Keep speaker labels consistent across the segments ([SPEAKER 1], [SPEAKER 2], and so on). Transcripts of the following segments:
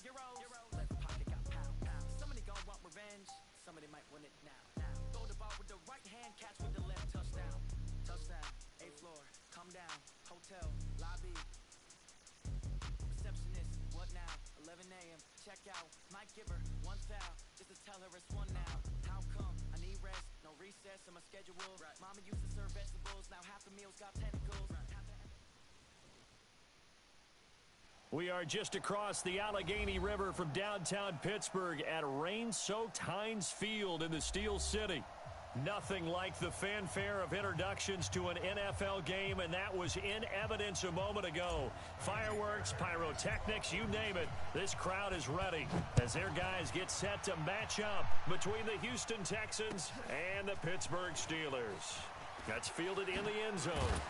[SPEAKER 1] Left pocket got pound. Somebody gon' want revenge. Somebody might win it now. Throw the ball with the right hand, catch with the left. Touchdown. Touchdown. 8th floor. Come down. Hotel. Lobby. Receptionist. What now? 11 a.m. Check out. Might give her one foul. Just to tell her it's one now. How come? I need rest. No recess in my schedule. Right. Mama used to serve vegetables. Now half the meals got tentacles. Right.
[SPEAKER 2] We are just across the Allegheny River from downtown Pittsburgh at rain-soaked Heinz Field in the Steel City. Nothing like the fanfare of introductions to an NFL game, and that was in evidence a moment ago. Fireworks, pyrotechnics, you name it. This crowd is ready as their guys get set to match up between the Houston Texans and the Pittsburgh Steelers. That's fielded in the end zone.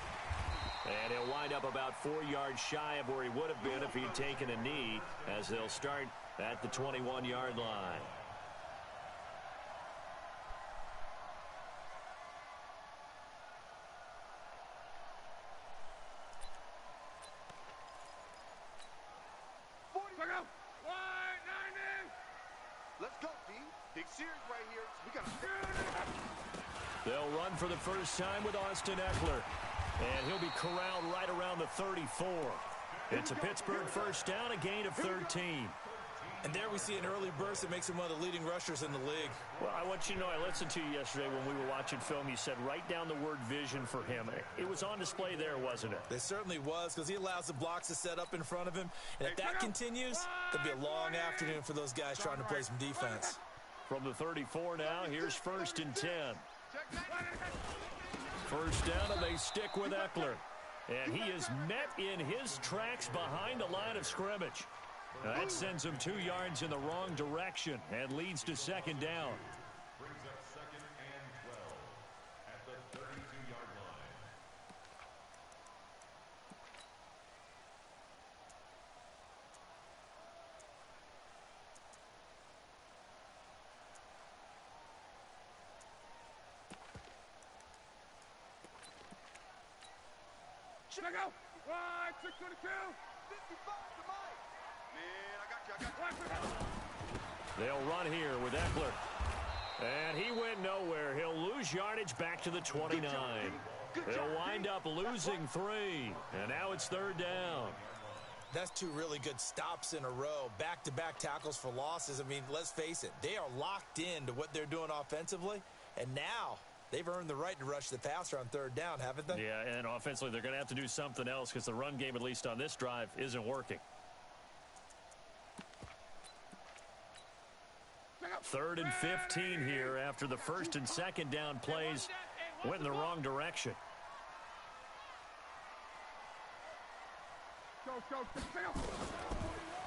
[SPEAKER 2] And he'll wind up about 4 yards shy of where he would have been if he'd taken a knee, as they'll start at the 21-yard line.
[SPEAKER 3] Let's go, D. Big series right here. We got
[SPEAKER 2] They'll run for the first time with Austin Eckler. And he'll be corralled right around the 34. It's a Pittsburgh first down, a gain of 13.
[SPEAKER 4] And there we see an early burst that makes him one of the leading rushers in the league.
[SPEAKER 2] Well, I want you to know, I listened to you yesterday when we were watching film. You said write down the word vision for him. It was on display there, wasn't it?
[SPEAKER 4] It certainly was, because he allows the blocks to set up in front of him. And if that continues, it'll be a long afternoon for those guys trying to play some defense.
[SPEAKER 2] From the 34 now, here's 1st and 10. First down, and they stick with Eckler. And he is met in his tracks behind the line of scrimmage. That sends him 2 yards in the wrong direction and leads to 2nd down.
[SPEAKER 5] Brings up 2nd and 12 at the 32-yard line.
[SPEAKER 3] Check out. 622. 55 to Mike. Man, I got you.
[SPEAKER 2] They'll run here with Eckler. And he went nowhere. He'll lose yardage back to the 29. He'll wind up losing 3. And now it's 3rd down.
[SPEAKER 4] That's 2 really good stops in a row. Back-to-back tackles for losses. I mean, let's face it. They are locked into what they're doing offensively. And now they've earned the right to rush the passer on 3rd down, haven't they?
[SPEAKER 2] Yeah, and offensively they're going to have to do something else because the run game, at least on this drive, isn't working. 3rd and 15 here after the 1st and 2nd down plays went in the wrong direction.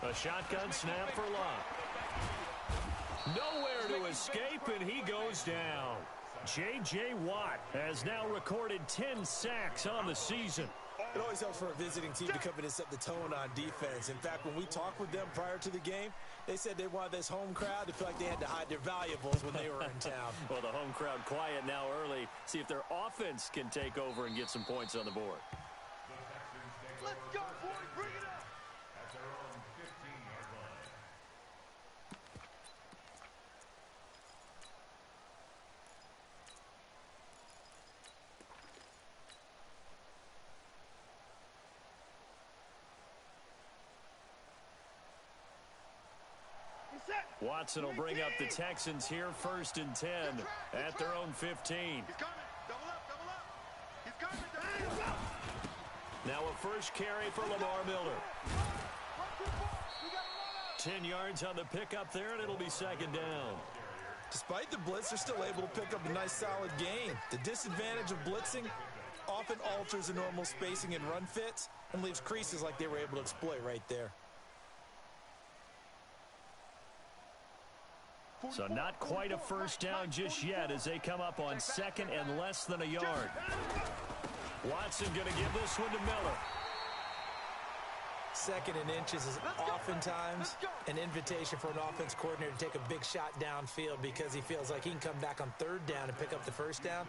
[SPEAKER 2] A shotgun snap for Locke. Nowhere to escape, and he goes down. J.J. Watt has now recorded 10 sacks on the season.
[SPEAKER 4] It always helps for a visiting team to come in and set the tone on defense. In fact, when we talked with them prior to the game, they said they wanted this home crowd to feel like they had to hide their valuables when they were in town.
[SPEAKER 2] Well, the home crowd quiet now early. See if their offense can take over and get some points on the board.
[SPEAKER 3] Let's go, boys. Bring it up.
[SPEAKER 5] At their own 15-yard line.
[SPEAKER 2] Watson will bring up the Texans here 1st and 10 at their own 15.
[SPEAKER 3] He's coming. Double up, double up. He's coming. Double up.
[SPEAKER 2] Now a first carry for Lamar Miller. 10 yards on the pickup there, and it'll be 2nd down.
[SPEAKER 4] Despite the blitz, they're still able to pick up a nice solid gain. The disadvantage of blitzing often alters the normal spacing and run fits and leaves creases like they were able to exploit right there.
[SPEAKER 2] So not quite a first down just yet as they come up on 2nd and less than a yard. Watson going to give this one to Miller.
[SPEAKER 4] 2nd and inches is oftentimes an invitation for an offense coordinator to take a big shot downfield because he feels like he can come back on 3rd down and pick up the first down.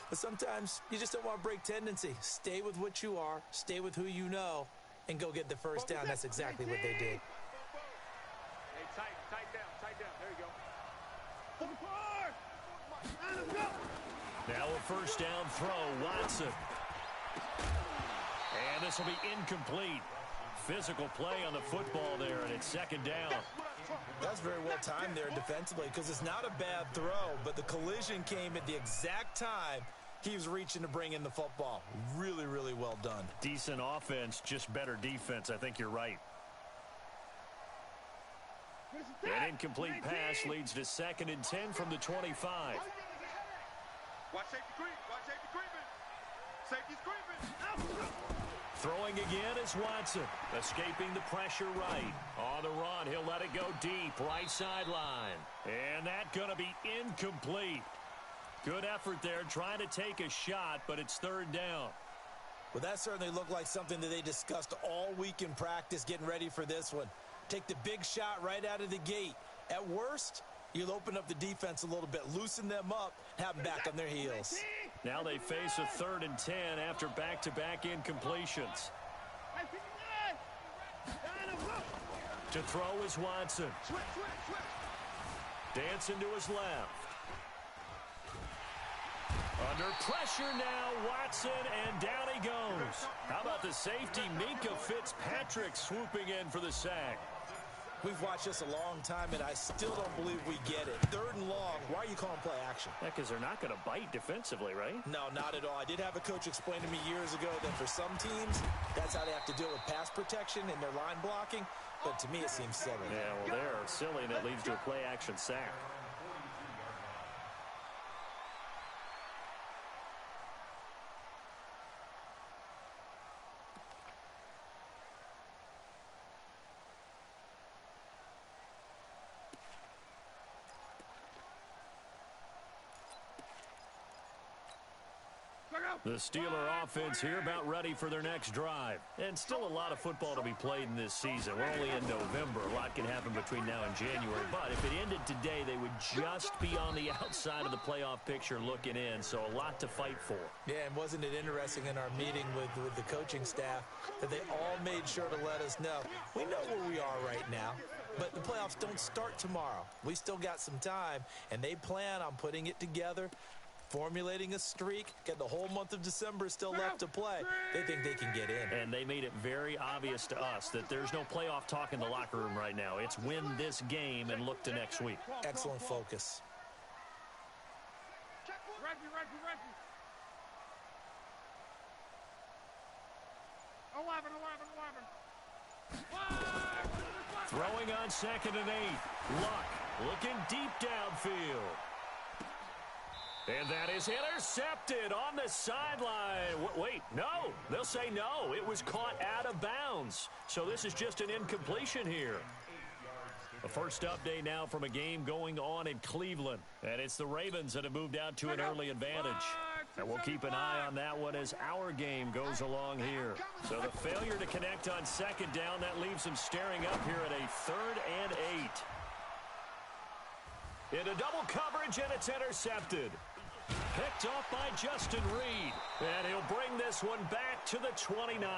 [SPEAKER 4] But sometimes you just don't want to break tendency. Stay with what you are, stay with who you know, and go get the first down. That's exactly what they did.
[SPEAKER 2] Now a first down throw, Watson. And this will be incomplete. Physical play on the football there, and it's second down.
[SPEAKER 4] That's very well timed there defensively because it's not a bad throw, but the collision came at the exact time he was reaching to bring in the football. Really, really well done.
[SPEAKER 2] Decent offense, just better defense. I think you're right. An incomplete pass leads to 2nd and 10 from the 25.
[SPEAKER 3] Watch safety creep. Watch safety creeping. Safety's creeping.
[SPEAKER 2] Throwing again is Watson. Escaping the pressure right. On the run, he'll let it go deep. Right sideline. And that's going to be incomplete. Good effort there trying to take a shot, but it's 3rd down.
[SPEAKER 4] Well, that certainly looked like something that they discussed all week in practice getting ready for this one. Take the big shot right out of the gate. At worst, you'll open up the defense a little bit, loosen them up, have them back on their heels.
[SPEAKER 2] Now they face a 3rd and 10 after back-to-back incompletions. To throw is Watson. Dancing to his left. Under pressure now, Watson, and down he goes. How about the safety, Minka Fitzpatrick, swooping in for the sack?
[SPEAKER 4] We've watched this a long time, and I still don't believe we get it. 3rd and long, why are you calling play action?
[SPEAKER 2] Yeah, because they're not going to bite defensively, right?
[SPEAKER 4] No, not at all. I did have a coach explain to me years ago that for some teams, that's how they have to deal with pass protection and their line blocking. But to me, it seems silly.
[SPEAKER 2] Yeah, well, they're silly, and it leads to a play action sack. The Steeler offense here about ready for their next drive. And still a lot of football to be played in this season. We're only in November. A lot can happen between now and January. But if it ended today, they would just be on the outside of the playoff picture looking in. So a lot to fight for.
[SPEAKER 4] Yeah, and wasn't it interesting in our meeting with the coaching staff that they all made sure to let us know, we know where we are right now, but the playoffs don't start tomorrow. We still got some time, and they plan on putting it together, formulating a streak, get the whole month of December still left to play. They think they can get in.
[SPEAKER 2] And they made it very obvious to us that there's no playoff talk in the locker room right now. It's win this game and look to next week.
[SPEAKER 4] Excellent focus.
[SPEAKER 2] Throwing on 2nd and 8. Luck looking deep downfield. And that is intercepted on the sideline. Wait, no. They'll say no. It was caught out of bounds. So this is just an incompletion here. The first update now from a game going on in Cleveland. And it's the Ravens that have moved out to an early advantage. And we'll keep an eye on that one as our game goes along here. So the failure to connect on 2nd down, that leaves them staring up here at a 3rd and 8. Into double coverage, and it's intercepted. Picked off by Justin Reed. And he'll bring this one back to the 29.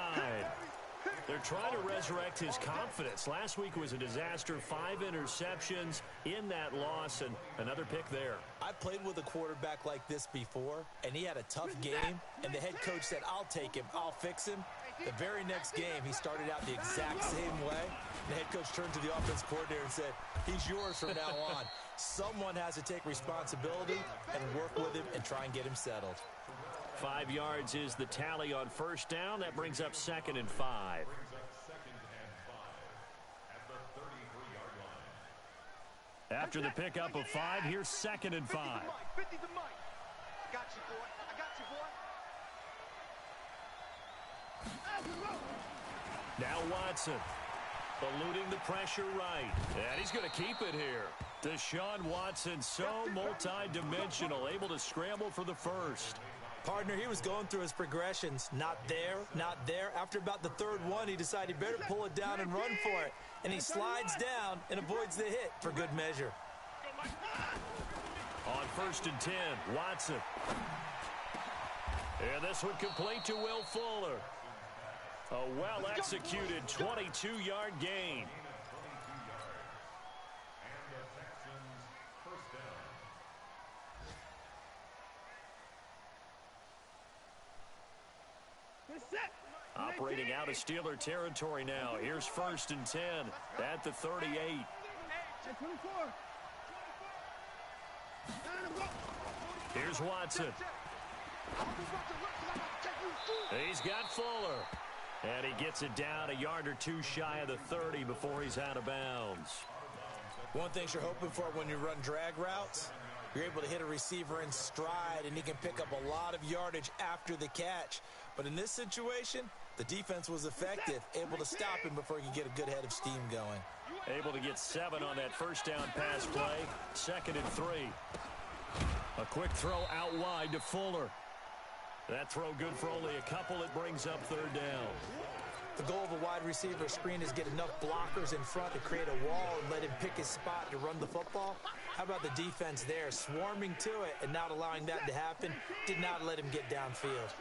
[SPEAKER 2] They're trying to resurrect his confidence. Last week was a disaster. 5 interceptions in that loss, and another pick there.
[SPEAKER 4] I've played with a quarterback like this before, and he had a tough game, and the head coach said, I'll take him, I'll fix him. The very next game, he started out the exact same way. The head coach turned to the offense coordinator and said, he's yours from now on. Someone has to take responsibility and work with him and try and get him settled.
[SPEAKER 2] 5 yards is the tally on first down. That brings up 2nd and 5. After the pickup of 5, here's 2nd and 5.
[SPEAKER 3] 50 the mic. I got you, boy. I got you, boy.
[SPEAKER 2] Now Watson, eluding the pressure right. And he's going to keep it here. Deshaun Watson, so multi-dimensional, able to scramble for the first.
[SPEAKER 4] Partner, he was going through his progressions. Not there, not there. After about the 3rd one, he decided he better pull it down and run for it. And he slides down and avoids the hit for good measure.
[SPEAKER 2] On 1st and 10, Watson. And this one complete to Will Fuller. A well-executed 22-yard gain. Operating out of Steeler territory now. Here's 1st and 10 at the 38. Here's Watson. He's got Fuller. And he gets it down a yard or two shy of the 30 before he's out of bounds.
[SPEAKER 4] One thing you're hoping for when you run drag routes, you're able to hit a receiver in stride, and he can pick up a lot of yardage after the catch. But in this situation, the defense was effective, able to stop him before he could get a good head of steam going.
[SPEAKER 2] Able to get 7 on that first down pass play. 2nd and 3. A quick throw out wide to Fuller. That throw good for only a couple. It brings up 3rd down.
[SPEAKER 4] The goal of a wide receiver screen is get enough blockers in front to create a wall and let him pick his spot to run the football. How about the defense there, swarming to it and not allowing that to happen? Did not let him get downfield.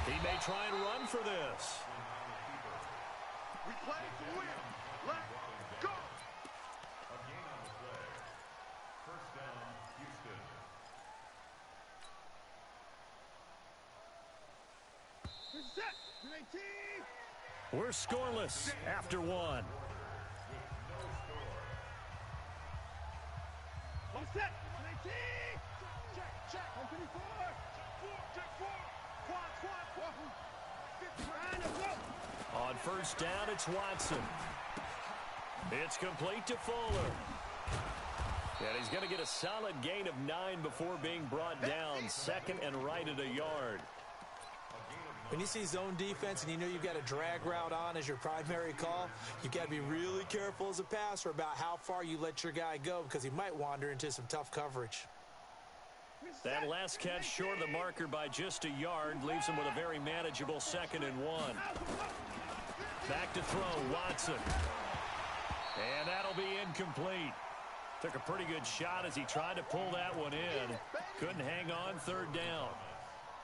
[SPEAKER 2] He may try and run for this.
[SPEAKER 3] We play to win. Let's go.
[SPEAKER 5] Again on the play. 1st down, Houston.
[SPEAKER 2] We're scoreless after 1.
[SPEAKER 3] All set. Check.
[SPEAKER 2] On 1st down, it's Watson. It's complete to Fuller. And he's going to get a solid gain of 9 before being brought down. 2nd and right at a yard.
[SPEAKER 4] When you see zone defense and you know you've got a drag route on as your primary call, you've got to be really careful as a passer about how far you let your guy go because he might wander into some tough coverage.
[SPEAKER 2] That last catch short of the marker by just a yard leaves him with a very manageable 2nd and 1. Back to throw, Watson. And that'll be incomplete. Took a pretty good shot as he tried to pull that one in. Couldn't hang on. 3rd down.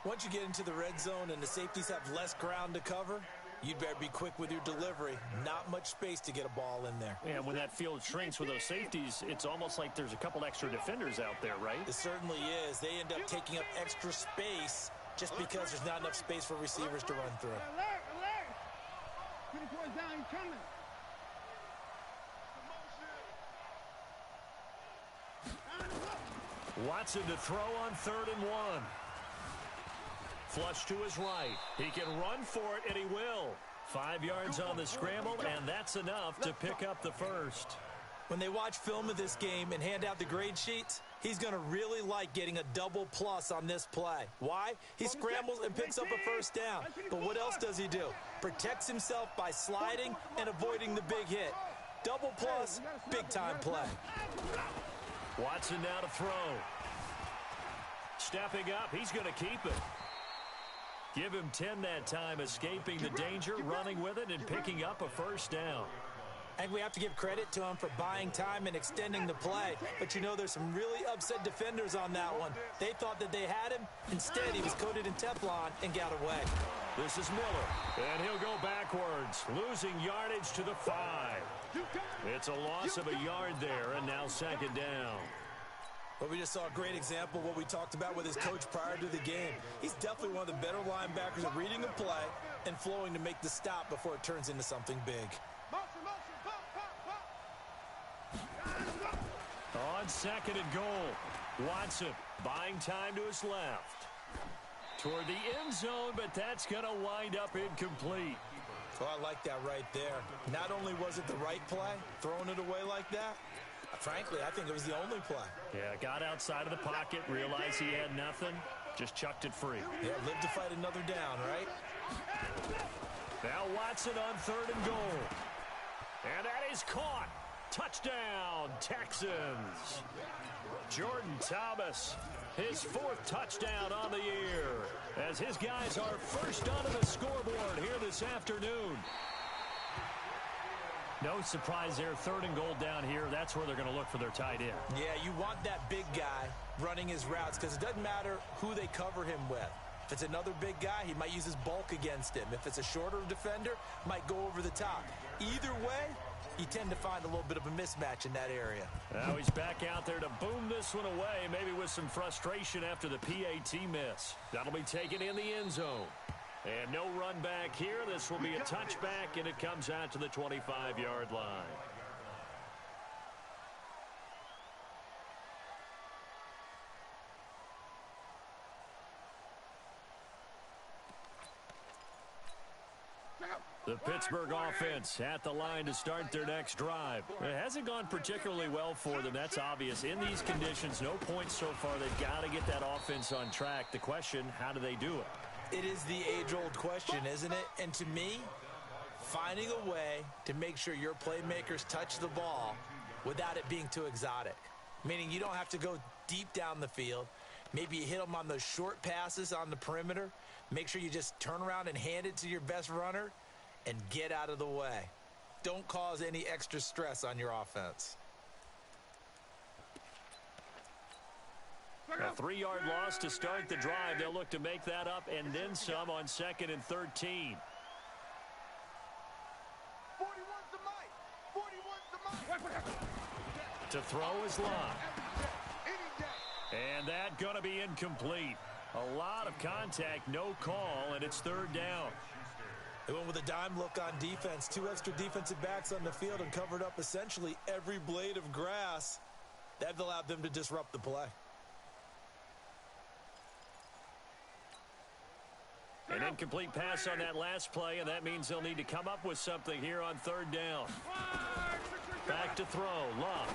[SPEAKER 4] Once you get into the red zone and the safeties have less ground to cover, you'd better be quick with your delivery. Not much space to get a ball in there.
[SPEAKER 2] And when that field shrinks with those safeties, it's almost like there's a couple extra defenders out there, right?
[SPEAKER 4] It certainly is. They end up taking up extra space just because there's not enough space for receivers to run through.
[SPEAKER 6] Alert! 24's down, he's coming.
[SPEAKER 2] Watson to throw on 3rd and 1. Flush to his right. He can run for it, and he will. 5 yards on the scramble, and that's enough to pick up the first.
[SPEAKER 4] When they watch film of this game and hand out the grade sheets, he's going to really like getting a double plus on this play. Why? He scrambles and picks up a 1st down. But what else does he do? Protects himself by sliding and avoiding the big hit. Double plus, big-time play.
[SPEAKER 2] Watson now to throw. Stepping up, he's going to keep it. Give him 10 that time, escaping the danger, running with it, and picking up a 1st down.
[SPEAKER 4] I think we have to give credit to him for buying time and extending the play. But you know, there's some really upset defenders on that one. They thought that they had him. Instead, he was coated in Teflon and got away.
[SPEAKER 2] This is Miller, and he'll go backwards, losing yardage to the 5. It's a loss of a yard there, and now 2nd down.
[SPEAKER 4] But we just saw a great example of what we talked about with his coach prior to the game. He's definitely one of the better linebackers at reading a play and flowing to make the stop before it turns into something big.
[SPEAKER 2] On 2nd and goal, Watson buying time to his left. Toward the end zone, but that's going to wind up incomplete.
[SPEAKER 4] Oh, I like that right there. Not only was it the right play, throwing it away like that, frankly, I think it was the only play.
[SPEAKER 2] Yeah, got outside of the pocket, realized he had nothing, just chucked it free.
[SPEAKER 4] Yeah, live to fight another down, right?
[SPEAKER 2] Now Watson on 3rd and goal. And that is caught. Touchdown, Texans. Jordan Thomas, his 4th touchdown on the year, as his guys are first onto the scoreboard here this afternoon. No surprise there, 3rd and goal down here. That's where they're going to look for their tight end.
[SPEAKER 4] Yeah, you want that big guy running his routes because it doesn't matter who they cover him with. If it's another big guy, he might use his bulk against him. If it's a shorter defender, might go over the top. Either way, you tend to find a little bit of a mismatch in that area.
[SPEAKER 2] Now he's back out there to boom this one away, maybe with some frustration after the PAT miss. That'll be taken in the end zone. And no run back here. This will be a touchback, and it comes out to the 25-yard line. The Pittsburgh offense at the line to start their next drive. It hasn't gone particularly well for them. That's obvious. In these conditions, no points so far. They've got to get that offense on track. The question, how do they do it?
[SPEAKER 4] It is the age-old question, isn't it? And to me, finding a way to make sure your playmakers touch the ball without it being too exotic. Meaning you don't have to go deep down the field. Maybe you hit them on those short passes on the perimeter. Make sure you just turn around and hand it to your best runner and get out of the way. Don't cause any extra stress on your offense.
[SPEAKER 2] A 3-yard loss to start the drive. They'll look to make that up and then some on 2nd and 13.
[SPEAKER 3] 41's the mic. 41's the mic.
[SPEAKER 2] To throw is Love. And that going to be incomplete. A lot of contact, no call, and it's 3rd down.
[SPEAKER 4] They went with a dime look on defense. 2 extra defensive backs on the field and covered up essentially every blade of grass. That allowed them to disrupt the play.
[SPEAKER 2] An incomplete pass on that last play, and that means they'll need to come up with something here on 3rd down. Back to throw. Love.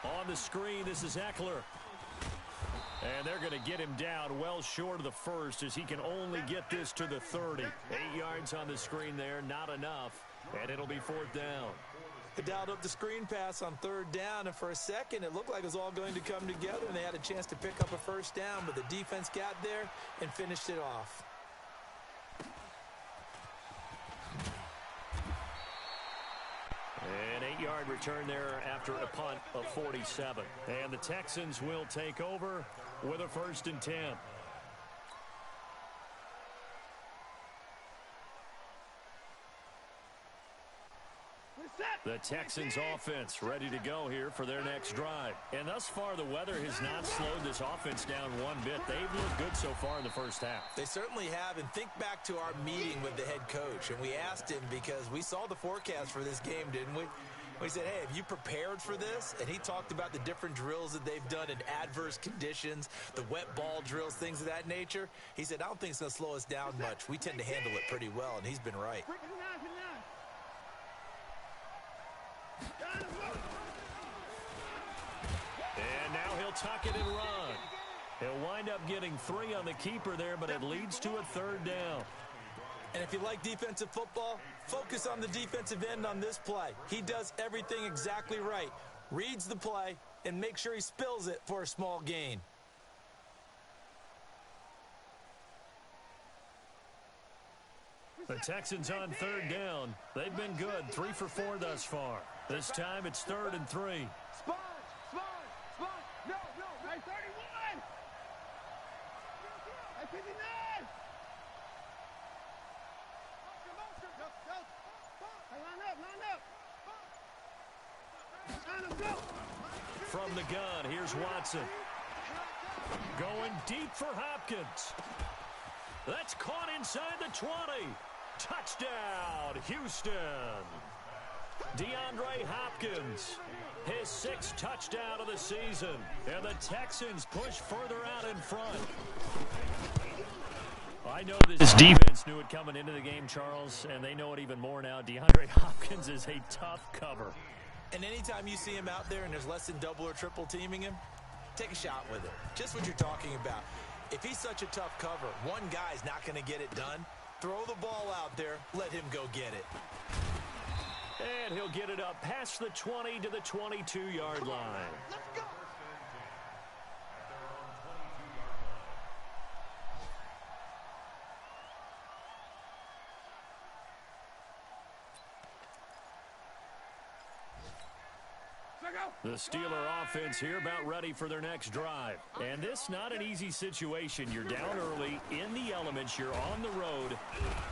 [SPEAKER 2] On the screen, this is Eckler. And they're going to get him down well short of the first as he can only get this to the 30. 8 yards on the screen there, not enough. And it'll be 4th down.
[SPEAKER 4] They dialed up the screen pass on 3rd down, and for a second it looked like it was all going to come together, and they had a chance to pick up a 1st down, but the defense got there and finished it off.
[SPEAKER 2] An 8-yard return there after a punt of 47. And the Texans will take over with a 1st and 10. The Texans offense ready to go here for their next drive. And thus far, the weather has not slowed this offense down one bit. They've looked good so far in the first half.
[SPEAKER 4] They certainly have. And think back to our meeting with the head coach. And we asked him because we saw the forecast for this game, didn't we? We said, hey, have you prepared for this? And he talked about the different drills that they've done in adverse conditions, the wet ball drills, things of that nature. He said, I don't think it's going to slow us down much. We tend to handle it pretty well, and he's been right.
[SPEAKER 2] And now he'll tuck it and run. He'll wind up getting 3 on the keeper there, but it leads to a 3rd down.
[SPEAKER 4] And if you like defensive football, focus on the defensive end on this play. He does everything exactly right. Reads the play and makes sure he spills it for a small gain.
[SPEAKER 2] The Texans on 3rd down. They've been good, 3 for 4 thus far. This time it's 3rd and 3.
[SPEAKER 3] Sponge. No.
[SPEAKER 6] Hey, 31. Hey, 59. Line up.
[SPEAKER 2] From the gun, here's Watson. Going deep for Hopkins. That's caught inside the 20. Touchdown, Houston. DeAndre Hopkins, his 6th touchdown of the season. And the Texans push further out in front. I know this defense knew it coming into the game, Charles, and they know it even more now. DeAndre Hopkins is a tough cover.
[SPEAKER 4] And anytime you see him out there and there's less than double or triple teaming him, take a shot with it. Just what you're talking about. If he's such a tough cover, one guy's not going to get it done. Throw the ball out there. Let him go get it.
[SPEAKER 2] And he'll get it up past the 20 to the 22-yard line.
[SPEAKER 3] Let's go.
[SPEAKER 2] The Steeler offense here about ready for their next drive. And this not an easy situation. You're down early, in the elements, you're on the road.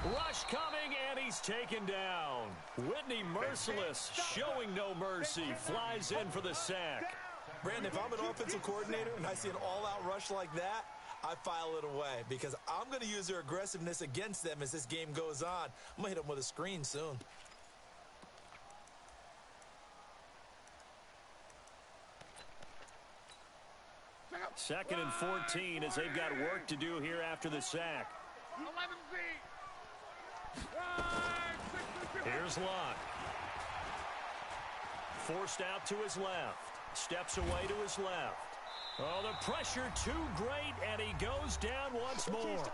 [SPEAKER 2] Rush coming, and he's taken down. Whitney merciless, showing no mercy, flies in for the sack.
[SPEAKER 4] Brandon, if I'm an offensive coordinator and I see an all-out rush like that, I file it away because I'm going to use their aggressiveness against them as this game goes on. I'm going to hit them with a screen soon.
[SPEAKER 2] Second and 14 as they've got work to do here after the sack.
[SPEAKER 3] 11 feet.
[SPEAKER 2] Here's Locke. Forced out to his left. Steps away to his left. Oh, the pressure too great, and he goes down once more.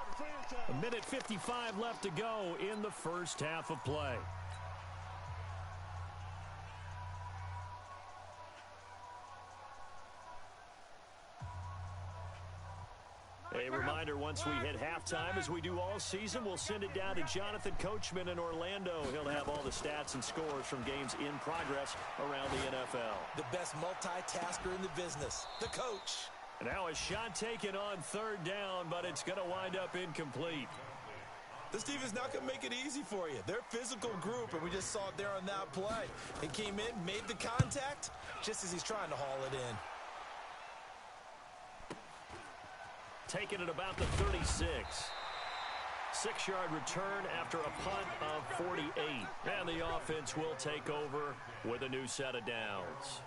[SPEAKER 2] 1:55 left to go in the first half of play. A reminder, once we hit halftime, as we do all season, we'll send it down to Jonathan Coachman in Orlando. He'll have all the stats and scores from games in progress around the NFL.
[SPEAKER 4] The best multitasker in the business, the coach.
[SPEAKER 2] Now a shot taken on third down, but it's going to wind up incomplete.
[SPEAKER 4] This defense not going to make it easy for you. They're a physical group, and we just saw it there on that play. He came in, made the contact, just as he's trying to haul it in.
[SPEAKER 2] Taken at about the 36. 6-yard return after a punt of 48. And the offense will take over with a new set of downs.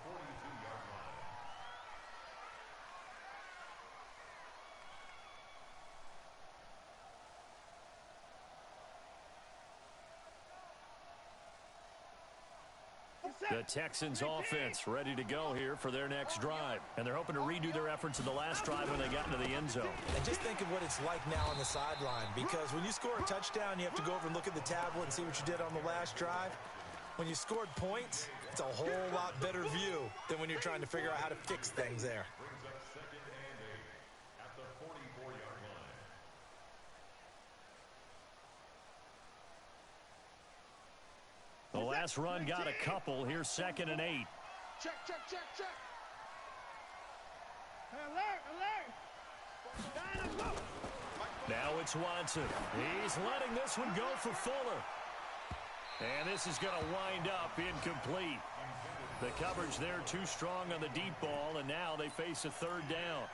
[SPEAKER 2] The Texans offense ready to go here for their next drive. And they're hoping to redo their efforts in the last drive when they got into the end zone.
[SPEAKER 4] And just think of what it's like now on the sideline, because when you score a touchdown, you have to go over and look at the tablet and see what you did on the last drive. When you scored points, it's a whole lot better view than when you're trying to figure out how to fix things there.
[SPEAKER 2] The last run got a couple. Here's 2nd and 8.
[SPEAKER 3] Check.
[SPEAKER 6] Alert.
[SPEAKER 2] Now it's Watson. He's letting this one go for Fuller. And this is going to wind up incomplete. The coverage there too strong on the deep ball, and now they face a third down.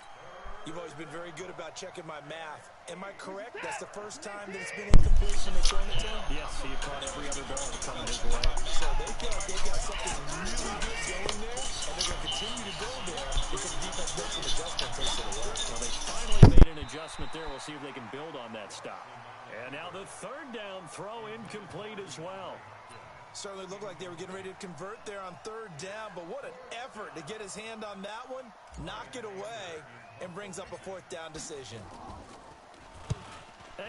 [SPEAKER 4] You've always been very good about checking my math. Am I correct? That's the first time that it's been incomplete when they've thrown it to him?
[SPEAKER 2] Yes, he caught every other ball coming his way.
[SPEAKER 4] So they feel like they've got something really good going there, and they're going to continue to go there because the defense makes an adjustment, takes it away.
[SPEAKER 2] Well, they finally made an adjustment there. We'll see if they can build on that stop. And now the third down throw incomplete as well.
[SPEAKER 4] Certainly looked like they were getting ready to convert there on third down, but what an effort to get his hand on that one, knock it away, and brings up a fourth down decision.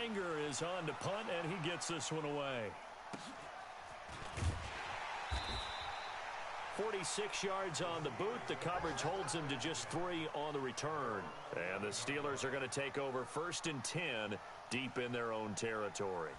[SPEAKER 2] Anger is on to punt, and he gets this one away. 46 yards on the boot. The coverage holds him to just 3 on the return. And the Steelers are going to take over 1st and 10 deep in their own territory.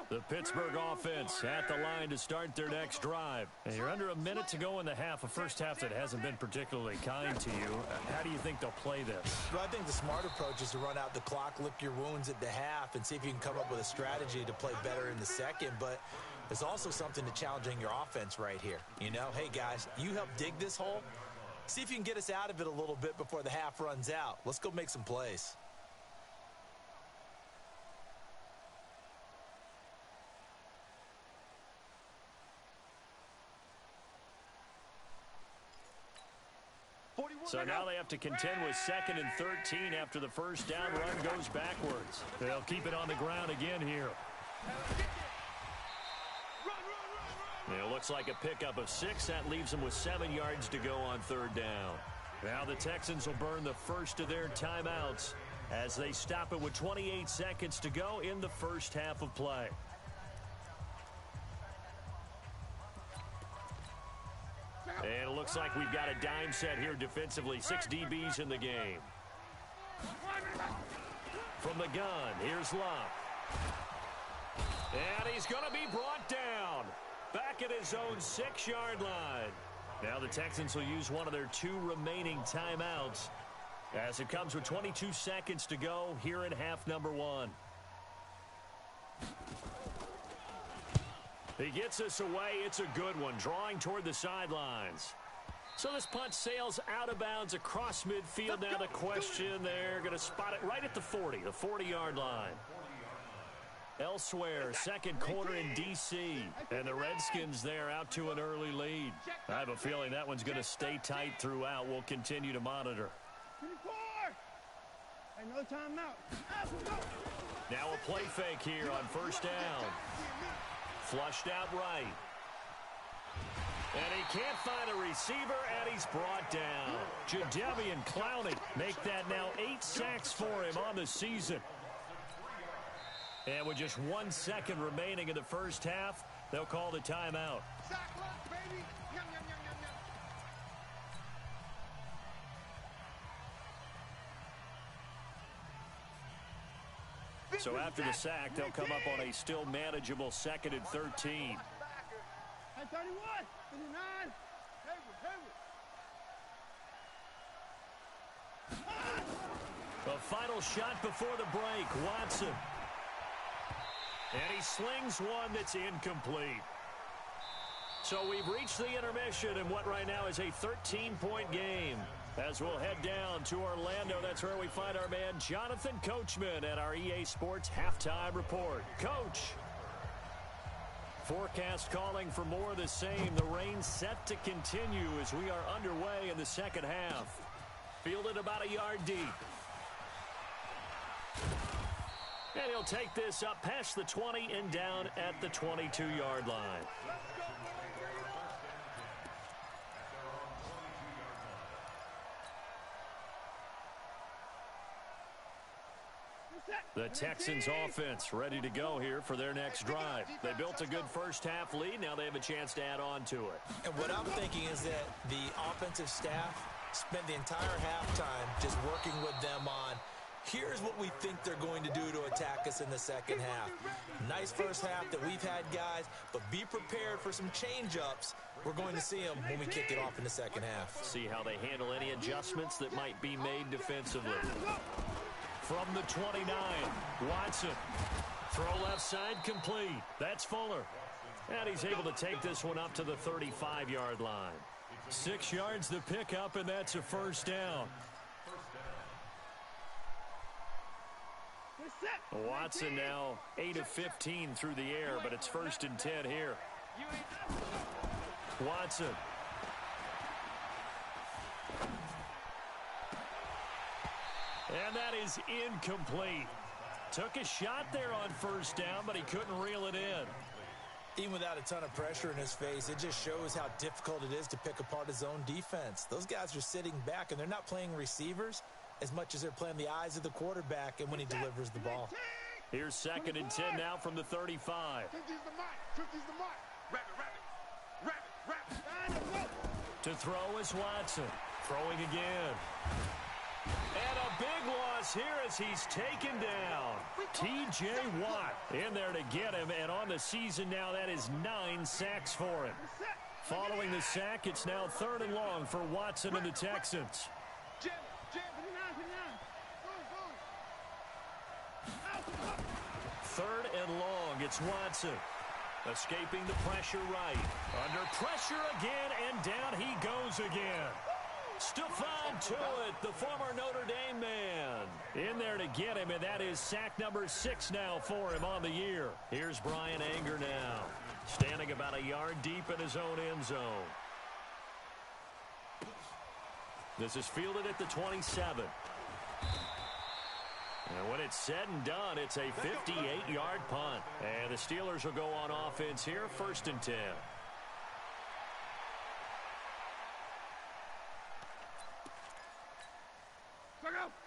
[SPEAKER 2] The Pittsburgh offense at the line to start their next drive. And you're under a minute to go in the half, a first half that hasn't been particularly kind to you. How do you think they'll play this?
[SPEAKER 4] Well, I think the smart approach is to run out the clock, lick your wounds at the half, and see if you can come up with a strategy to play better in the second. But there's also something to challenging your offense right here. You know, hey, guys, you help dig this hole. See if you can get us out of it a little bit before the half runs out. Let's go make some plays.
[SPEAKER 2] So now they have to contend with 2nd and 13 after the first down run goes backwards. They'll keep it on the ground again here. It looks like a pickup of 6. That leaves them with 7 yards to go on third down. Now the Texans will burn the first of their timeouts as they stop it with 28 seconds to go in the first half of play. And it looks like we've got a dime set here defensively. 6 DBs in the game. From the gun, here's Love. And he's going to be brought down. Back at his own 6-yard line. Now the Texans will use one of their 2 remaining timeouts as it comes with 22 seconds to go here in half number 1. He gets us away. It's a good one, drawing toward the sidelines. So this punt sails out of bounds across midfield. Now the question, they're going to spot it right at the 40, the 40-yard line. Elsewhere, second quarter in D.C., and the Redskins there out to an early lead. I have a feeling that one's going to stay tight throughout. We'll continue to monitor.
[SPEAKER 6] 24. Hey, no timeout.
[SPEAKER 2] Now a play fake here on first down. Flushed out right. And he can't find a receiver, and he's brought down. Jadeveon Clowney make that now 8 sacks for him on the season. And with just 1 second remaining in the first half, they'll call the timeout. So after the sack, they'll come up on a still manageable 2nd and 13.
[SPEAKER 6] Hey, 31, 39.
[SPEAKER 2] The final shot before the break, Watson. And he slings one that's incomplete. So we've reached the intermission in what right now is a 13-point game. As we'll head down to Orlando, that's where we find our man Jonathan Coachman at our EA Sports Halftime Report. Coach. Forecast calling for more of the same. The rain set to continue as we are underway in the second half. Fielded about a yard deep. And he'll take this up past the 20 and down at the 22-yard line. The Texans offense ready to go here for their next drive. They built a good first half lead. Now they have a chance to add on to it.
[SPEAKER 4] And what I'm thinking is that the offensive staff spent the entire halftime just working with them on, here's what we think they're going to do to attack us in the second half. Nice first half that we've had, guys, but be prepared for some change-ups. We're going to see them when we kick it off in the second half.
[SPEAKER 2] See how they handle any adjustments that might be made defensively. From the 29, Watson. Throw left side complete. That's Fuller. And he's able to take this one up to the 35-yard line. 6 yards the pickup, and that's a first down. Watson now 8 of 15 through the air, but it's 1st and 10 here. Watson. And that is incomplete. Took a shot there on first down, but he couldn't reel it in.
[SPEAKER 4] Even without a ton of pressure in his face, it just shows how difficult it is to pick apart his own defense. Those guys are sitting back, and they're not playing receivers as much as they're playing the eyes of the quarterback and when he delivers the ball.
[SPEAKER 2] Here's 2nd and 10 now from the 35. To throw is Watson. Throwing again. And a big loss here as he's taken down. T.J. Watt in there to get him, and on the season now that is 9 sacks for him. Following the sack, it's now 3rd and long for Watson and the Texans. 3rd and long, it's Watson. Escaping the pressure right. Under pressure again, and down he goes again. Stephon Tuitt, the former Notre Dame man, in there to get him, and that is sack number 6 now for him on the year. Here's Brian Anger now, standing about a yard deep in his own end zone. This is fielded at the 27. And when it's said and done, it's a 58-yard punt. And the Steelers will go on offense here, 1st and 10.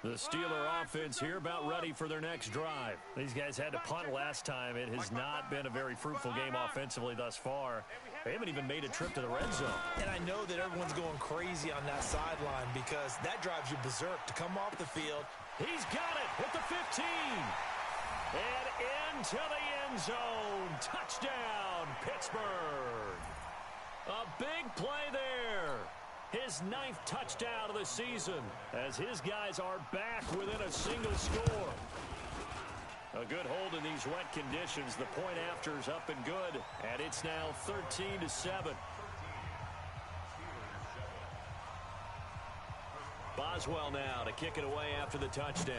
[SPEAKER 2] The Steeler offense here about ready for their next drive. These guys had to punt last time. It has not been a very fruitful game offensively thus far. They haven't even made a trip to the red zone.
[SPEAKER 4] And I know that everyone's going crazy on that sideline because that drives you berserk to come off the field
[SPEAKER 2] He's got it at the 15. And into the end zone. Touchdown, Pittsburgh. A big play there. His 9th touchdown of the season as his guys are back within a single score. A good hold in these wet conditions. The point after is up and good, and it's now 13-7. Boswell now to kick it away after the touchdown.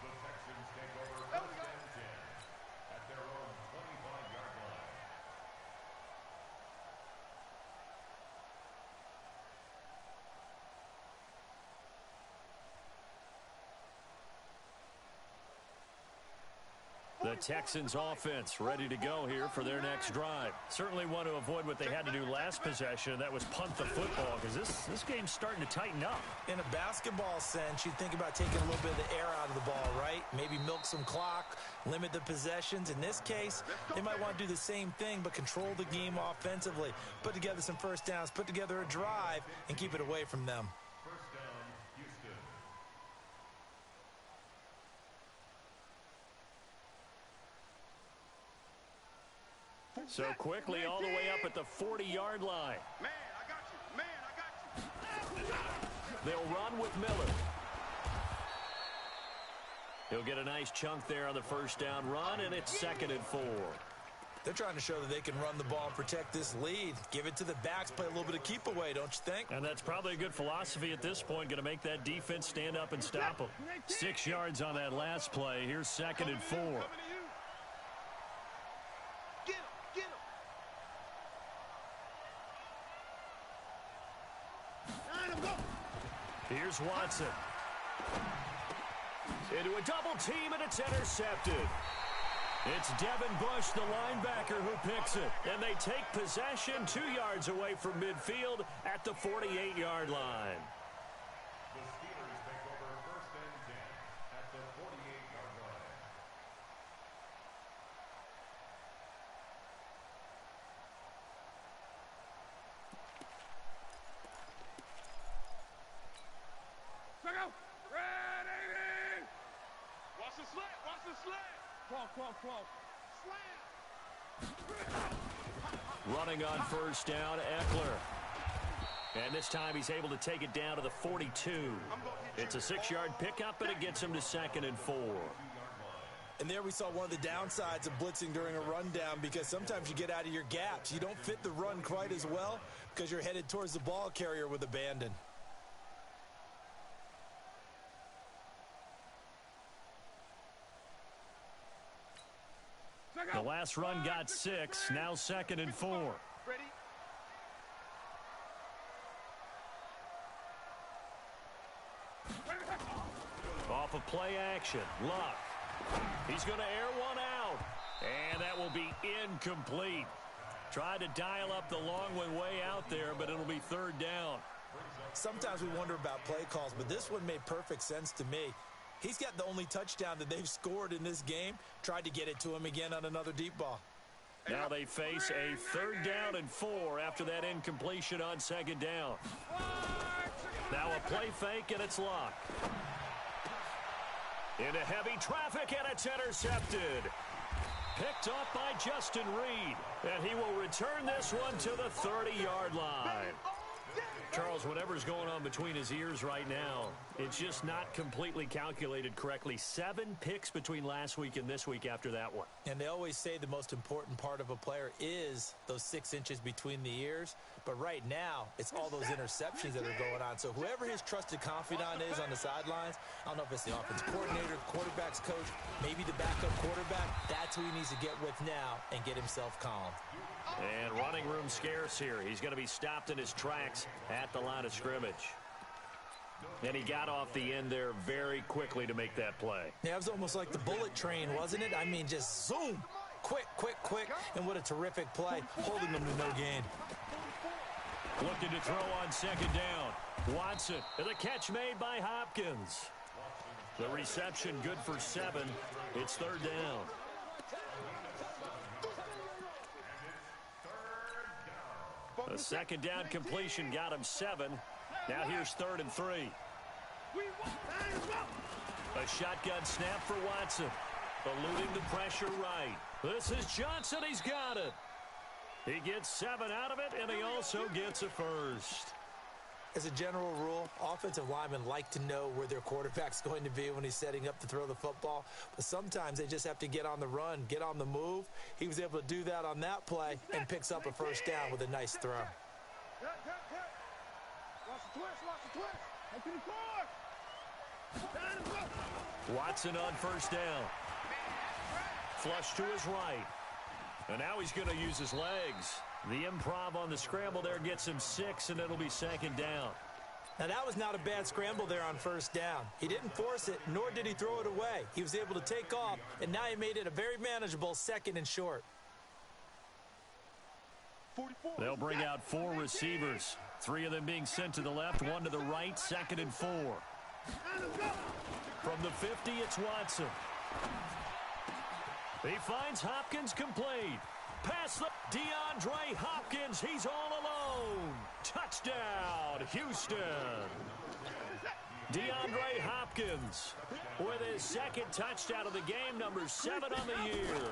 [SPEAKER 5] The Texans take over first and 10 at their own 25-yard line.
[SPEAKER 2] The Texans offense ready to go here for their next drive. Certainly want to avoid what they had to do last possession. That was punt the football because this game's starting to tighten up.
[SPEAKER 4] In a basketball sense, you think about taking a little bit of the air out of the ball, right? Maybe milk some clock, limit the possessions. In this case, they might want to do the same thing but control the game offensively. Put together some first downs, put together a drive, and keep it away from them.
[SPEAKER 5] First down, Houston.
[SPEAKER 2] So quickly all the way up at the 40-yard line.
[SPEAKER 3] Man, I got you. Man, I got you.
[SPEAKER 2] They'll run with Miller. He'll get a nice chunk there on the first down run, and it's 2nd and 4.
[SPEAKER 4] They're trying to show that they can run the ball and protect this lead. Give it to the backs, play a little bit of keep away, don't you think?
[SPEAKER 2] And that's probably a good philosophy at this point. Going to make that defense stand up and stop them. 6 yards on that last play. Here's 2nd and 4.
[SPEAKER 3] Coming to you. Get him. Get him.
[SPEAKER 6] Line him, go.
[SPEAKER 2] Here's Watson. Into a double team, and it's intercepted. It's Devin Bush, the linebacker, who picks it. And they take possession 2 yards away from midfield at the 48-yard line.
[SPEAKER 5] The Steelers take over first and 10 at the 48-yard line.
[SPEAKER 6] Check out. Ready.
[SPEAKER 3] Watch the slant. Watch the slant.
[SPEAKER 6] Crawl. Slam.
[SPEAKER 2] Running on first down, Eckler. And this time he's able to take it down to the 42. It's a 6-yard pickup, and it gets him to 2nd and 4.
[SPEAKER 4] And there we saw one of the downsides of blitzing during a rundown because sometimes you get out of your gaps. You don't fit the run quite as well because you're headed towards the ball carrier with abandon.
[SPEAKER 2] The last run got 6, now 2nd and 4.
[SPEAKER 3] Ready.
[SPEAKER 2] Off of play action, Luck. He's going to air one out, and that will be incomplete. Tried to dial up the long one way out there, but it'll be 3rd down.
[SPEAKER 4] Sometimes we wonder about play calls, but this one made perfect sense to me. He's got the only touchdown that they've scored in this game. Tried to get it to him again on another deep ball.
[SPEAKER 2] Now they face a 3rd down and 4 after that incompletion on 2nd down. Now a play fake, and it's Luck. Into heavy traffic, and it's intercepted. Picked up by Justin Reed, and he will return this one to the 30-yard line. Charles, whatever's going on between his ears right now, it's just not completely calculated correctly. 7 picks between last week and this week after that one.
[SPEAKER 4] And they always say the most important part of a player is those 6 inches between the ears. But right now, it's all those interceptions that are going on. So whoever his trusted confidant is on the sidelines, I don't know if it's the offense coordinator, quarterback's coach, maybe the backup quarterback, that's who he needs to get with now and get himself calm.
[SPEAKER 2] And running room scarce here. He's going to be stopped in his tracks at the line of scrimmage. And he got off the end there very quickly to make that play.
[SPEAKER 4] Yeah, it was almost like the bullet train, wasn't it? I mean, just zoom. Quick. And what a terrific play, holding them to no gain.
[SPEAKER 2] Looking to throw on 2nd down. Watson, and the catch made by Hopkins. The reception good for 7. It's 3rd down. A second down completion got him 7. Now here's 3rd and 3. A shotgun snap for Watson. Eluding the pressure right. This is Johnson. He's got it. He gets 7 out of it, and he also gets a first.
[SPEAKER 4] As a general rule, offensive linemen like to know where their quarterback's going to be when he's setting up to throw the football. But sometimes they just have to get on the run, get on the move. He was able to do that on that play and picks up a first down with a nice throw.
[SPEAKER 2] Watson on first down. Flush to his right. And now he's going to use his legs. The improv on the scramble there gets him 6, and it'll be 2nd down.
[SPEAKER 4] Now, that was not a bad scramble there on first down. He didn't force it, nor did he throw it away. He was able to take off, and now he made it a very manageable 2nd and short.
[SPEAKER 2] They'll bring out 4 receivers. 3 of them being sent to the left, 1 to the right, 2nd and 4. From the 50, it's Watson. He finds Hopkins complete. Pass the DeAndre Hopkins. He's all alone. Touchdown, Houston. DeAndre Hopkins with his 2nd touchdown of the game, number 7 on the year.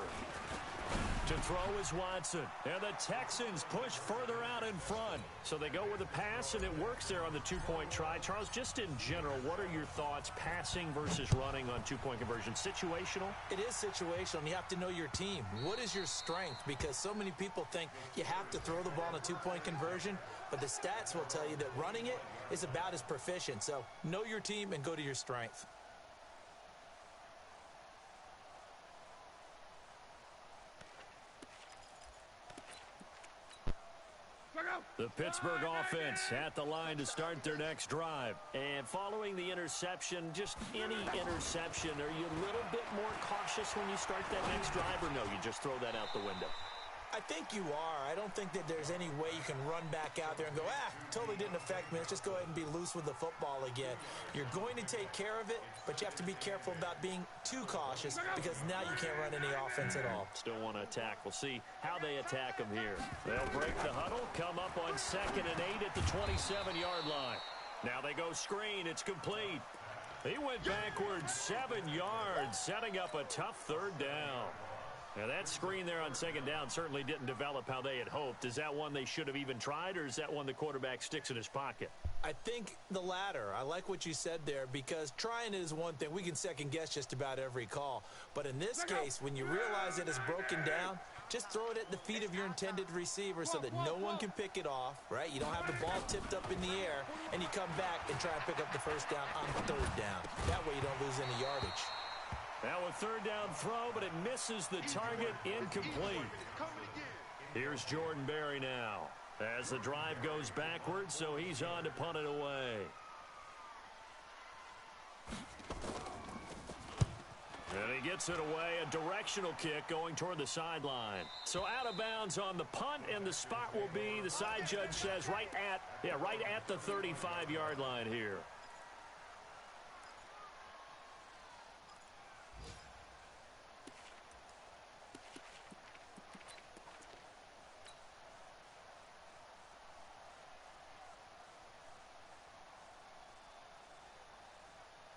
[SPEAKER 2] To throw is Watson. And the Texans push further out in front. So they go with a pass, and it works there on the 2-point try. Charles, just in general, what are your thoughts passing versus running on 2-point conversion? Situational?
[SPEAKER 4] It is situational, and you have to know your team. What is your strength? Because so many people think you have to throw the ball in a 2-point conversion, but the stats will tell you that running it is about as proficient. So know your team and go to your strength.
[SPEAKER 2] The Pittsburgh offense at the line to start their next drive. And following the interception, just any interception, are you a little bit more cautious when you start that next drive, or no, you just throw that out the window?
[SPEAKER 4] I think you are. I don't think that there's any way you can run back out there and go, totally didn't affect me. Let's just go ahead and be loose with the football again. You're going to take care of it, but you have to be careful about being too cautious because now you can't run any offense at all.
[SPEAKER 2] Still want to attack. We'll see how they attack them here. They'll break the huddle, come up on 2nd and 8 at the 27-yard line. Now they go screen. It's complete. He went backwards 7 yards, setting up a tough 3rd down. Now, that screen there on 2nd down certainly didn't develop how they had hoped. Is that one they should have even tried, or is that one the quarterback sticks in his pocket?
[SPEAKER 4] I think the latter. I like what you said there because trying it is one thing. We can second-guess just about every call. But in this case, when you realize it is broken down, just throw it at the feet of your intended receiver so that no one can pick it off, right? You don't have the ball tipped up in the air, and you come back and try and pick up the first down on 3rd down. That way you don't lose any yardage.
[SPEAKER 2] Now a 3rd down throw, but it misses the target, incomplete. Here's Jordan Berry now as the drive goes backwards, so he's on to punt it away. And he gets it away, a directional kick going toward the sideline. So out of bounds on the punt, and the spot will be, the side judge says, right at the 35-yard line here.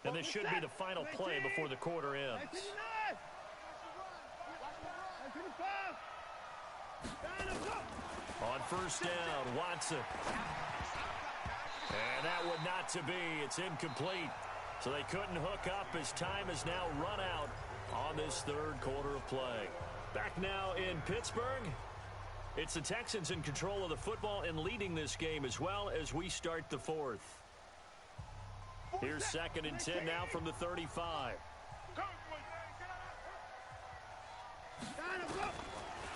[SPEAKER 2] And this should be the final play before the quarter ends. On first down, Watson. And that would not to be. It's incomplete. So they couldn't hook up as time has now run out on this 3rd quarter of play. Back now in Pittsburgh. It's the Texans in control of the football and leading this game as well as we start the 4th. Here's 2nd and 10 now from the 35.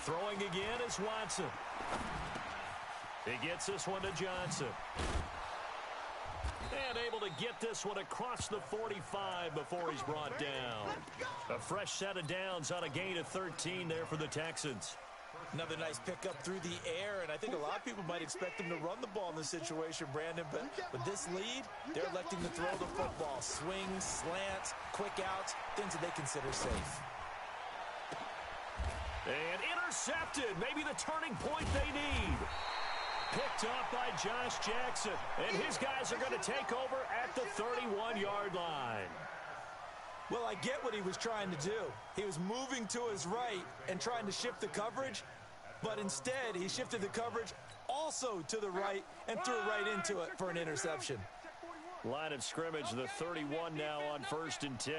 [SPEAKER 2] Throwing again is Watson. He gets this one to Johnson. And able to get this one across the 45 before he's brought down. A fresh set of downs on a gain of 13 there for the Texans.
[SPEAKER 4] Another nice pickup through the air, and I think a lot of people might expect them to run the ball in this situation, Brandon, but with this lead, they're electing to throw the football. Swings, slants, quick outs, things that they consider safe.
[SPEAKER 2] And intercepted, maybe the turning point they need. Picked up by Josh Jackson. And his guys are going to take over at the 31-yard line.
[SPEAKER 4] Well, I get what he was trying to do. He was moving to his right and trying to shift the coverage, but instead he shifted the coverage also to the right and threw right into it for an interception.
[SPEAKER 2] Line of scrimmage, the 31 now on 1st and 10.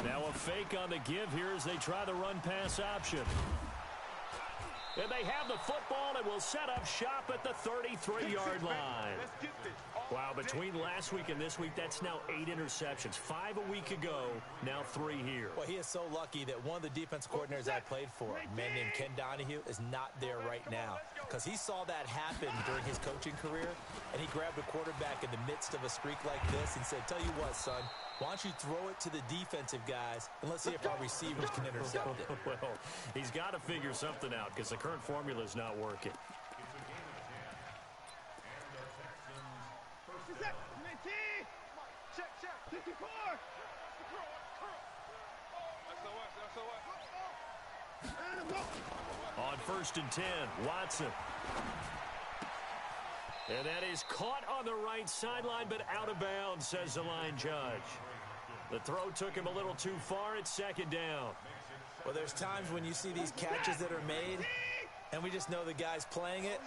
[SPEAKER 2] Now a fake on the give here as they try the run-pass option. And they have the football and will set up shop at the 33-yard line. Wow, between last week and this week, that's now 8 interceptions. 5 a week ago, now 3 here.
[SPEAKER 4] Well, he is so lucky that one of the defense coordinators I played for, a man named Ken Donahue, is not there right now. Because he saw that happen during his coaching career, and he grabbed a quarterback in the midst of a streak like this and said, tell you what, son, why don't you throw it to the defensive guys, and let's see if our receivers can intercept it.
[SPEAKER 2] Well, he's got to figure something out because the current formula is not working. On 1st and 10, Watson. And that is caught on the right sideline, but out of bounds, says the line judge. The throw took him a little too far. It's 2nd down.
[SPEAKER 4] Well, there's times when you see these catches that are made, and we just know the guys playing it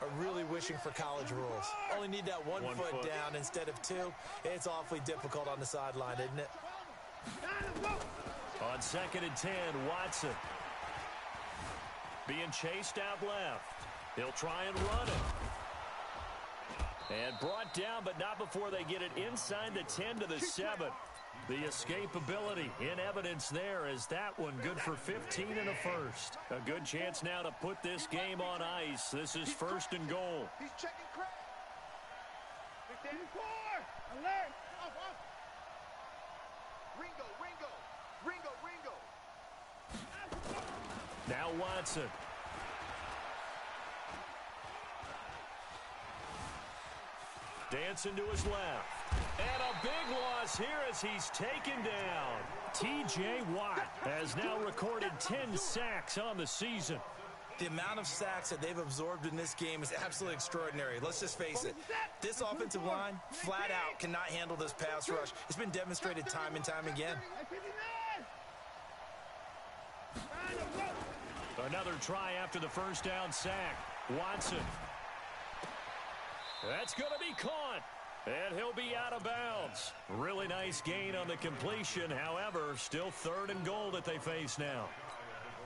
[SPEAKER 4] are really wishing for college rules. Only need that one foot down instead of 2. It's awfully difficult on the sideline, isn't it?
[SPEAKER 2] On 2nd and 10, Watson. Being chased out left. He'll try and run it. And brought down, but not before they get it inside the 10 to the 7. The escapability in evidence there as that one good for 15 and a first. A good chance now to put this game on ice. This is 1st and goal.
[SPEAKER 3] He's checking crack.
[SPEAKER 6] Alert!
[SPEAKER 3] Ringo.
[SPEAKER 2] Now Watson. Dancing to his left. And a big loss here as he's taken down. T.J. Watt has now recorded 10 sacks on the season.
[SPEAKER 4] The amount of sacks that they've absorbed in this game is absolutely extraordinary. Let's just face it. This offensive line, flat out, cannot handle this pass rush. It's been demonstrated time and time again.
[SPEAKER 2] Another try after the first down sack. Watson. That's going to be caught. And he'll be out of bounds. Really nice gain on the completion. However, still 3rd and goal that they face now.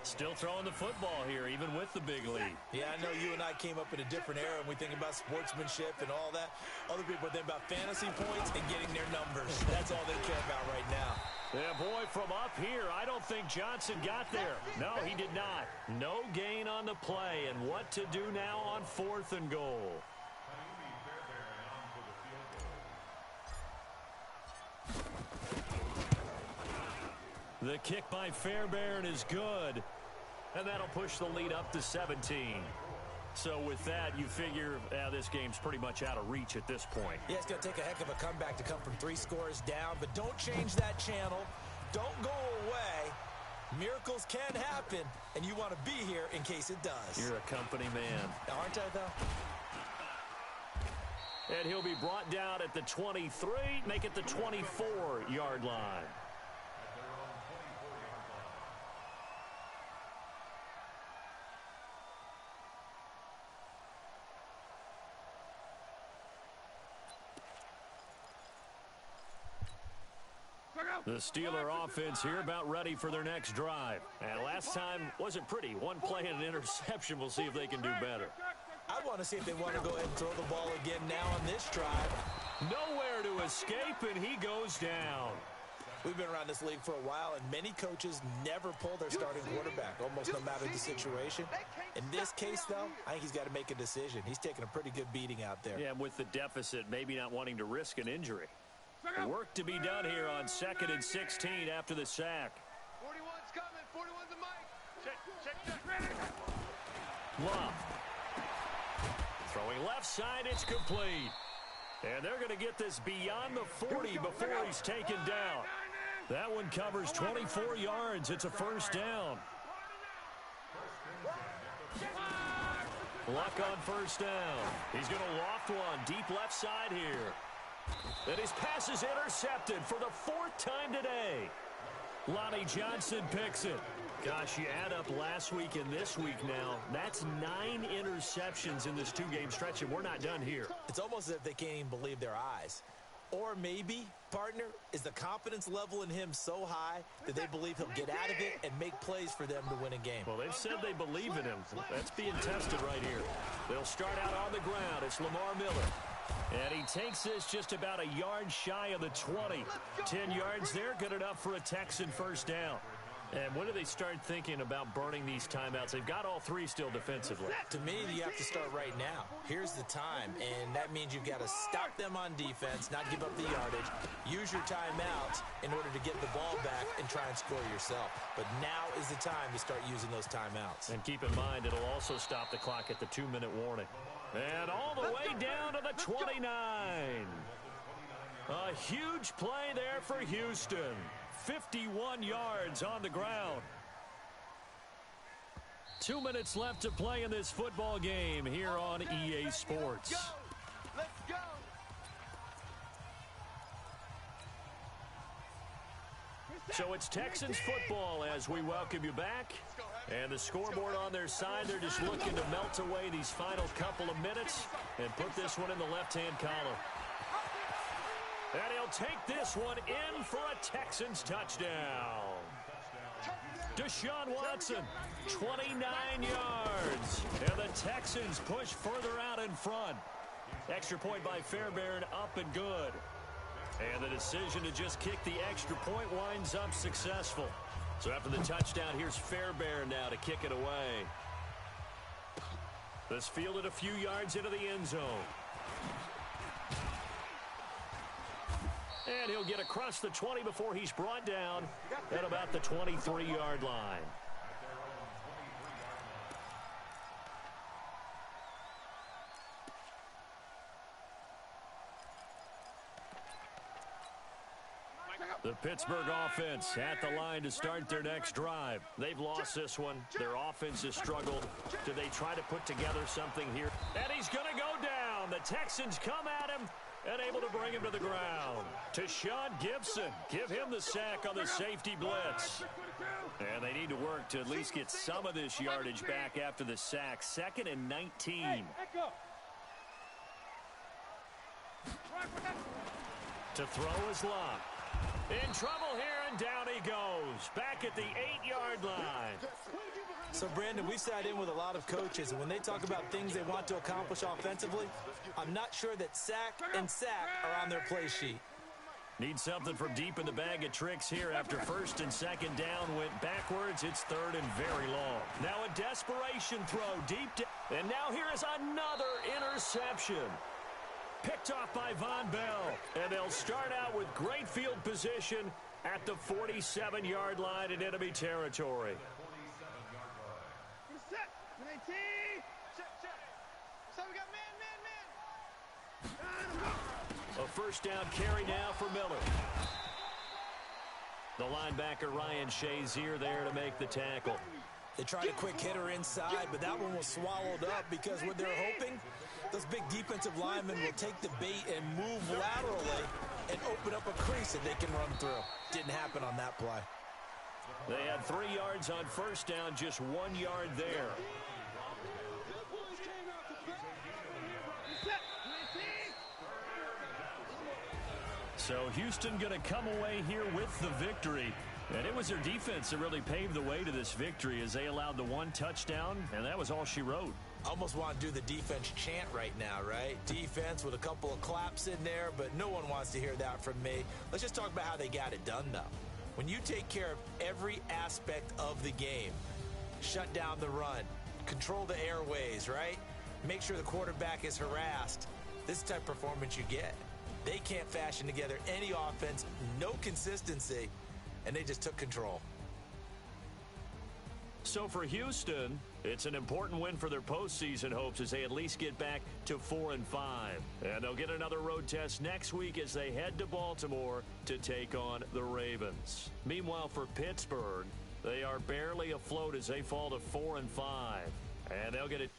[SPEAKER 2] Still throwing the football here, even with the big lead.
[SPEAKER 4] Yeah, I know you and I came up in a different era, and we think about sportsmanship and all that. Other people think about fantasy points and getting their numbers. That's all they care about right now.
[SPEAKER 2] Yeah, boy, from up here, I don't think Johnson got there. No, he did not. No gain on the play, and what to do now on 4th and goal. The kick by Fairbairn is good, and that'll push the lead up to 17. So with that, you figure this game's pretty much out of reach at this point.
[SPEAKER 4] Yeah, it's going to take a heck of a comeback to come from 3 scores down, but don't change that channel. Don't go away. Miracles can happen, and you want to be here in case it does.
[SPEAKER 2] You're a company man.
[SPEAKER 4] Aren't I, though?
[SPEAKER 2] And he'll be brought down at the 23, make it the 24-yard line. The Steeler offense here about ready for their next drive. And last time wasn't pretty. One play and an interception. We'll see if they can do better.
[SPEAKER 4] I want to see if they want to go ahead and throw the ball again now on this drive.
[SPEAKER 2] Nowhere to escape, and he goes down.
[SPEAKER 4] We've been around this league for a while, and many coaches never pull their starting quarterback, almost no matter the situation. In this case, though, I think he's got to make a decision. He's taking a pretty good beating out there.
[SPEAKER 2] Yeah, with the deficit, maybe not wanting to risk an injury. Work to be done here on 2nd and 16 after the sack.
[SPEAKER 3] 41's coming. 41's the mic. Check.
[SPEAKER 2] Love. Throwing left side, it's complete. And they're going to get this beyond the 40 before he's taken down. That one covers 24 yards. It's a first down. Luck on first down. He's going to loft one deep left side here. And his pass is intercepted for the fourth time today. Lonnie Johnson picks it. Gosh, you add up last week and this week now. That's 9 interceptions in this 2-game stretch, and we're not done here.
[SPEAKER 4] It's almost as if they can't even believe their eyes. Or maybe, partner, is the confidence level in him so high that they believe he'll get out of it and make plays for them to win a game.
[SPEAKER 2] Well, they've said they believe in him. That's being tested right here. They'll start out on the ground. It's Lamar Miller. And he takes this just about a yard shy of the 20. 10 yards there, good enough for a Texan first down. And when do they start thinking about burning these timeouts? They've got all 3 still defensively.
[SPEAKER 4] To me, you have to start right now. Here's the time, and that means you've got to stop them on defense, not give up the yardage, use your timeouts in order to get the ball back and try and score yourself. But now is the time to start using those timeouts.
[SPEAKER 2] And keep in mind, it'll also stop the clock at the 2-minute warning. And all the way down to the 29. A huge play there for Houston. 51 yards on the ground. 2 minutes left to play in this football game here on EA Sports.
[SPEAKER 1] Let's go.
[SPEAKER 2] So it's Texans football as we welcome you back. And the scoreboard on their side, they're just looking to melt away these final couple of minutes and put this one in the left-hand column. And he'll take this one in for a Texans touchdown. Deshaun Watson, 29 yards. And the Texans push further out in front. Extra point by Fairbairn, up and good. And the decision to just kick the extra point winds up successful. So after the touchdown, here's Fairbairn now to kick it away. This fielded a few yards into the end zone. And he'll get across the 20 before he's brought down at about the 23-yard line. The Pittsburgh offense at the line to start their next drive. They've lost this one. Their offense has struggled. Do they try to put together something here? And he's going to go down. The Texans come at him and able to bring him to the ground. To Sean Gibson. Give him the sack on the safety blitz. And they need to work to at least get some of this yardage back after the sack. 2nd and 19. To throw is Locke. In trouble here, and down he goes. Back at the 8-yard line.
[SPEAKER 4] So, Brandon, we sat in with a lot of coaches, and when they talk about things they want to accomplish offensively, I'm not sure that sack and sack are on their play sheet.
[SPEAKER 2] Need something from deep in the bag of tricks here. After 1st and 2nd down went backwards, it's 3rd and very long. Now a desperation throw deep down. And now here is another interception. Picked off by Von Bell. And they'll start out with great field position at the 47-yard line in enemy territory. A first down carry now for Miller. The linebacker Ryan Shazier there to make the tackle.
[SPEAKER 4] They tried a quick hitter inside, but that one was swallowed up because what they're hoping, those big defensive linemen will take the bait and move laterally and open up a crease that they can run through. Didn't happen on that play.
[SPEAKER 2] They had 3 yards on first down, just 1 yard there. So Houston going to come away here with the victory. And it was their defense that really paved the way to this victory as they allowed the 1 touchdown, and that was all she wrote.
[SPEAKER 4] Almost want to do the defense chant right now, right? Defense with a couple of claps in there, but no one wants to hear that from me. Let's just talk about how they got it done, though. When you take care of every aspect of the game, shut down the run, control the airways, right? Make sure the quarterback is harassed. This is the type of performance you get. They can't fashion together any offense, no consistency, and they just took control.
[SPEAKER 2] So for Houston, It's an important win for their postseason hopes as they at least get back to 4-5. And they'll get another road test next week as they head to Baltimore to take on the Ravens. Meanwhile, for Pittsburgh, they are barely afloat as they fall to 4-5. And they'll get it